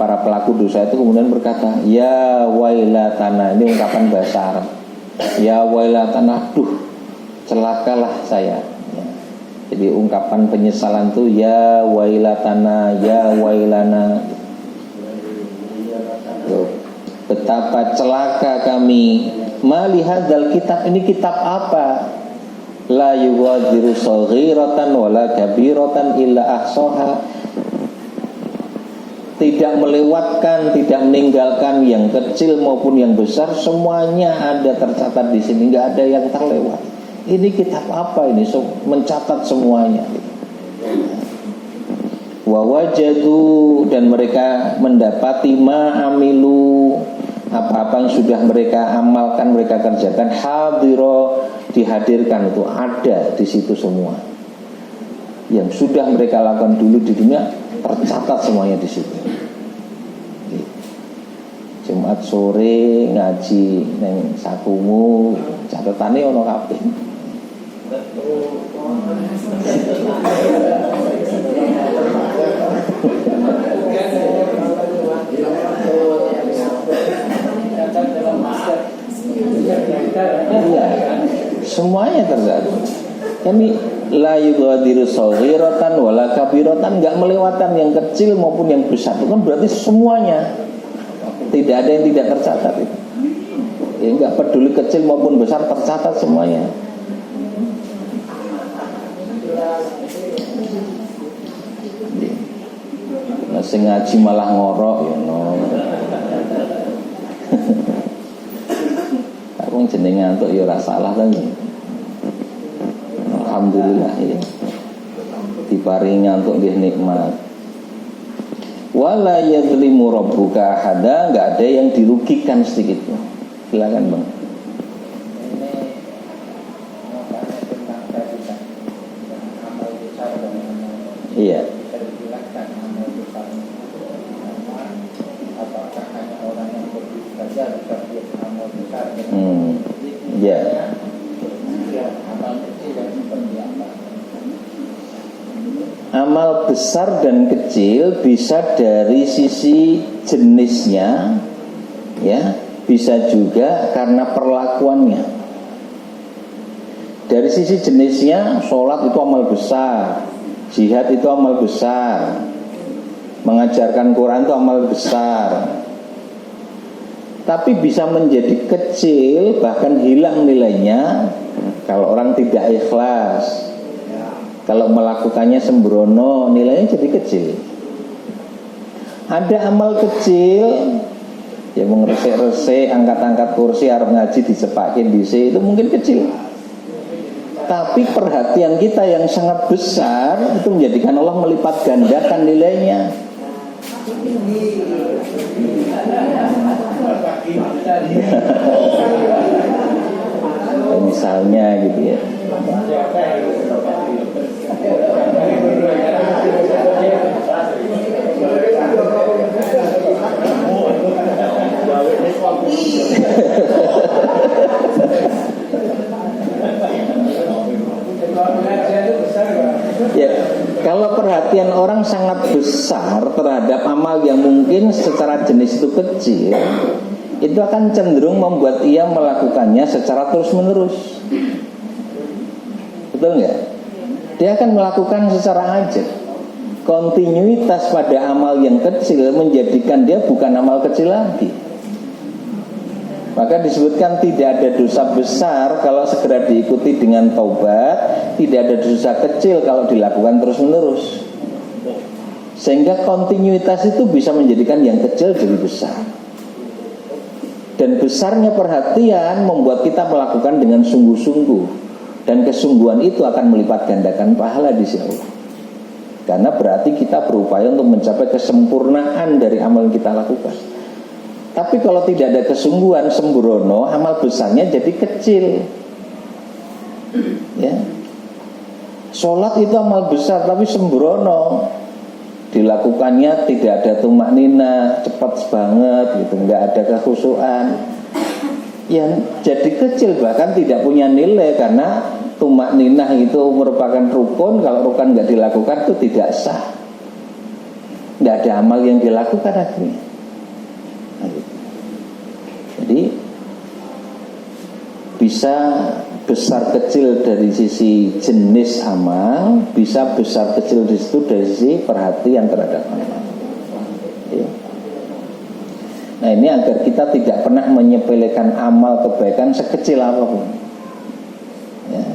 para pelaku dosa itu kemudian berkata, ya wailatana, ini ungkapan bahasa Arab. Ya wailatana, duh, celakalah saya. Jadi ungkapan penyesalan itu ya wailatana, ya wailana. Betapa celaka kami. Malihadzal kitab, ini kitab apa? La yughadiru saghiratan wala kabiratan illa ahsaha. Tidak melewatkan, tidak meninggalkan yang kecil maupun yang besar, semuanya ada tercatat di sini, nggak ada yang terlewat. Ini kitab apa ini? Mencatat semuanya. Wa wajadu, dan mereka mendapati ma amilu, apa-apa yang sudah mereka amalkan, mereka kerjakan, hadiro, dihadirkan, itu ada di situ semua. Yang sudah mereka lakukan dulu di dunia tercatat semuanya di situ. Jumat sore ngaji neng sakumu, catatane ono kabeh. Iya, semuanya terjadi. Kami la yughadiru saghiratan wala kabiratan, enggak melewatkan yang kecil maupun yang besar. Itu kan berarti semuanya. Tidak ada yang tidak tercatat itu. Ya, enggak peduli kecil maupun besar, tercatat semuanya. Nah, sing ngaji malah ngorok ya no. Aku jenenge ngantuk ya ora salah ta. Alhamdulillah ya. Diparingi ngantuk nggih nikmat. Wala yadzlimu rabbuka ahada, enggak ada yang dirugikan sedikit pun. Silakan Bang. Iya. Ya. Amal besar dan kecil bisa dari sisi jenisnya, ya, bisa juga karena perlakuannya. Dari sisi jenisnya, sholat itu amal besar, jihad itu amal besar, mengajarkan Quran itu amal besar. Tapi bisa menjadi kecil, bahkan hilang nilainya kalau orang tidak ikhlas. Kalau melakukannya sembrono, nilainya jadi kecil. Ada amal kecil, ya mengeresek-resek, angkat-angkat kursi, arep ngaji dicepakin dhisik, itu mungkin kecil. Tapi perhatian kita yang sangat besar itu menjadikan Allah melipat gandakan nilainya. Misalnya gitu ya. Ya, kalau kalau perhatian orang sangat besar terhadap amal yang mungkin secara jenis itu kecil, itu akan cenderung membuat ia melakukannya secara terus-menerus. Betul nggak? Dia akan melakukan secara ajak. Kontinuitas pada amal yang kecil menjadikan dia bukan amal kecil lagi. Maka disebutkan tidak ada dosa besar kalau segera diikuti dengan taubat, tidak ada dosa kecil kalau dilakukan terus-menerus. Sehingga kontinuitas itu bisa menjadikan yang kecil jadi besar. Dan besarnya perhatian membuat kita melakukan dengan sungguh-sungguh. Dan kesungguhan itu akan melipat gandakan pahala di sisi Allah. Karena berarti kita berupaya untuk mencapai kesempurnaan dari amal yang kita lakukan. Tapi kalau tidak ada kesungguhan, sembrono, amal besarnya jadi kecil. Ya. Sholat itu amal besar tapi sembrono. Dilakukannya tidak ada tumaknina, cepat banget gitu, nggak ada kekhusyuan. Yang jadi kecil bahkan tidak punya nilai karena tumakninah itu merupakan rukun. Kalau rukun nggak dilakukan itu tidak sah. Nggak ada amal yang dilakukan akhirnya. Jadi bisa besar kecil dari sisi jenis amal, bisa besar kecil di situ dari sisi perhatian terhadap amal. Ya. Nah ini agar kita tidak pernah menyepelekan amal kebaikan sekecil apapun. Ya.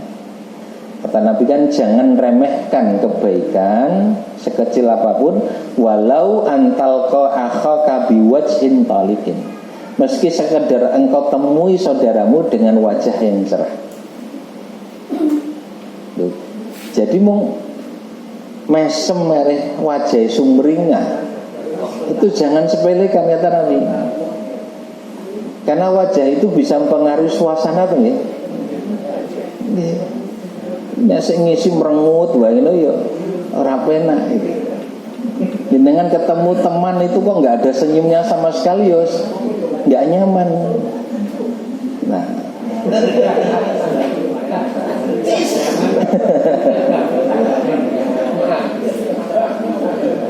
Kata Nabi kan jangan remehkan kebaikan sekecil apapun, walau antalqa akhaka biwajhin talikin. Meski sekedar engkau temui saudaramu dengan wajah yang cerah. Loh. Jadi mau mesem mereh wajah sumringah, itu jangan sepelekan kata Nabi. Karena wajah itu bisa mempengaruhi suasana tuh ya. Nek sing ngisi merengut wae ngono ya ora penak iki. Dengan ketemu teman itu kok nggak ada senyumnya sama sekali ya nggak nyaman. Nah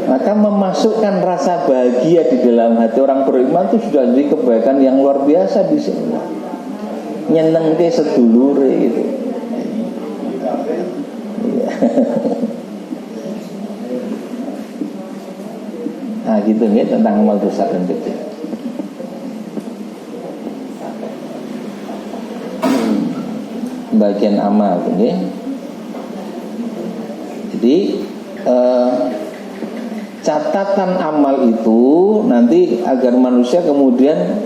maka memasukkan rasa bahagia di dalam hati orang beriman itu sudah jadi kebaikan yang luar biasa di sini. Nyenengke sedulure itu. Nah gitu ya tentang amal besar dan kecil. Bagian amal okay? Jadi catatan amal itu nanti agar manusia kemudian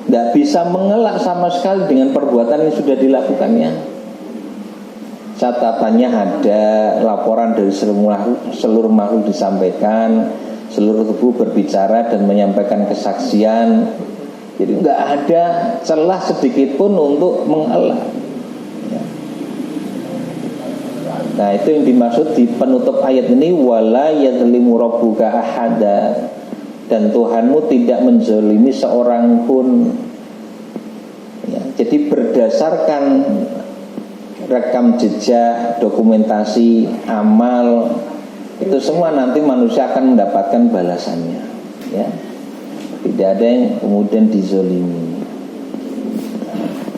tidak bisa mengelak sama sekali dengan perbuatan yang sudah dilakukannya. Catatannya ada, laporan dari seluruh makhluk disampaikan, seluruh tubuh berbicara dan menyampaikan kesaksian. Jadi nggak ada celah sedikit pun untuk mengelak. Nah itu yang dimaksud di penutup ayat ini, wala yadzlimu rabbuka ahada, dan Tuhanmu tidak menzalimi seorang pun. Ya, jadi berdasarkan rekam jejak, dokumentasi, amal, itu semua nanti manusia akan mendapatkan balasannya. Ya, tidak ada yang kemudian dizalimi.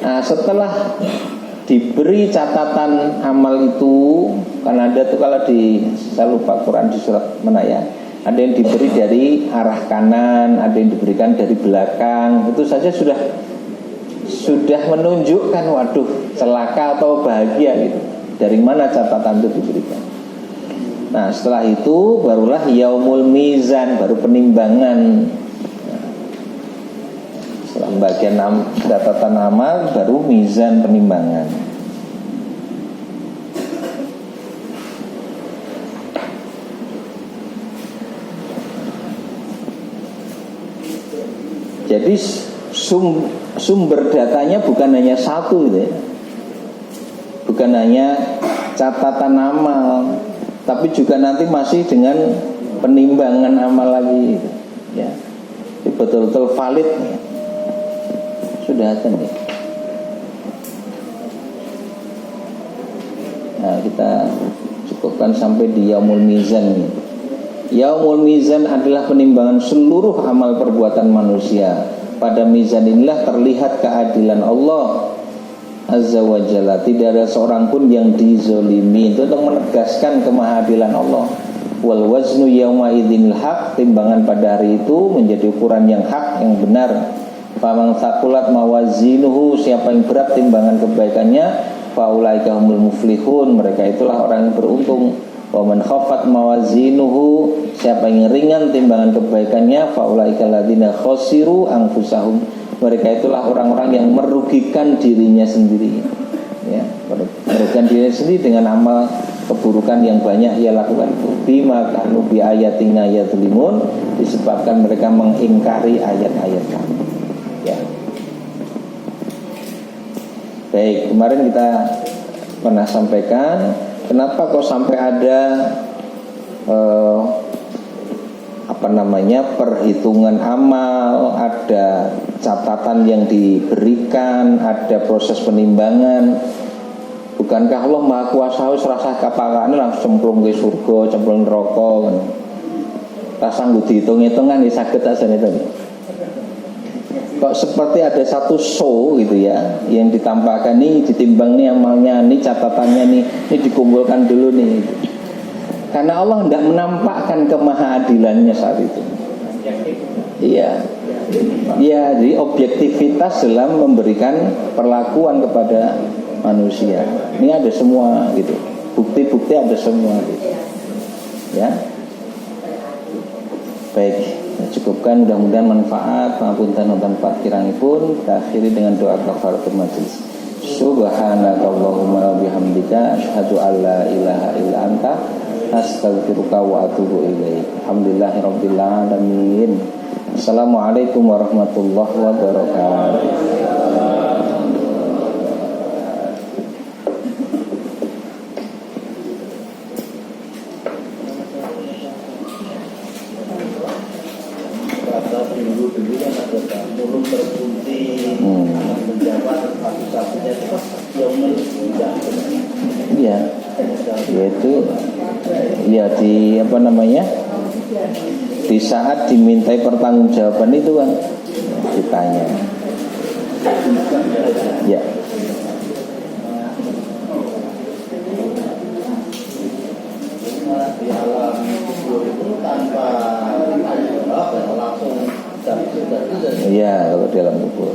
Nah setelah diberi catatan amal itu, karena ada tuh kalau di, saya lupa Quran di surat mana ya, ada yang diberi dari arah kanan, ada yang diberikan dari belakang. Itu saja sudah menunjukkan waduh celaka atau bahagia gitu. Dari mana catatan itu diberikan. Nah setelah itu barulah yaumul mizan, baru penimbangan. Bagian catatan amal baru mizan, penimbangan. Jadi sumber datanya bukan hanya satu gitu ya. Bukan hanya catatan amal, tapi juga nanti masih dengan penimbangan amal lagi gitu. Ya. Jadi betul-betul valid ya. Sudah ada nih. Nah kita cukup Bahkan sampai di Yaumul Mizan. Yaumul Mizan adalah penimbangan seluruh amal perbuatan manusia. Pada mizan inilah terlihat keadilan Allah Azza wa Jalla. Tidak ada seorang pun yang dizolimi. Itu untuk menegaskan kemahadilan Allah. Wal waznu yauma idzil haq, timbangan pada hari itu menjadi ukuran yang hak, yang benar. Faman thaqulat mawazinuhu, siapa yang berat timbangan kebaikannya, faulaika humul muflihun, mereka itulah orang yang beruntung. Wa man khaffat mawazinuhu, siapa yang ringan timbangan kebaikannya, faulaika alladziina khasiru anfusahum, mereka itulah orang-orang yang merugikan dirinya sendiri. Ya, merugikan dirinya sendiri dengan amal keburukan yang banyak ia lakukan. Bima kanu bi ayatina yadzlimun, disebabkan mereka mengingkari ayat-ayat kami. Ya. Baik, kemarin kita pernah sampaikan kenapa kok sampai ada perhitungan amal, ada catatan yang diberikan, ada proses penimbangan. Bukankah Allah Maha Kuasa wis rasa kapakane langsung cemplung ke surga, cemplung neraka. Rasa nggo dihitung-hitungan ya saged asane itu. Kok seperti ada satu show gitu ya, yang ditampakkan nih, ditimbang nih amalnya, nih catatannya nih, ini dikumpulkan dulu nih. Karena Allah tidak menampakkan kemahadilannya saat itu. Iya, ya, jadi objektivitas dalam memberikan perlakuan kepada manusia. Ini ada semua gitu, bukti-bukti ada semua gitu. Ya, baik. Cukupkan, mudah-mudahan manfaat. Pangapunten wonten pakirangipun, kita akhiri dengan doa kafaratul majelis. Subhanakallahumma wa bihamdika asyhadu an la ilaha illa anta astaghfiruka wa atubu ilaik. Alhamdulillahirabbil alamin. Assalamualaikum warahmatullahi wabarakatuh. Iya, yaitu ya di saat dimintai pertanggungjawaban itu kan ditanya. Ya. Di alam kubur itu tanpa langsung iya, kalau di alam kubur.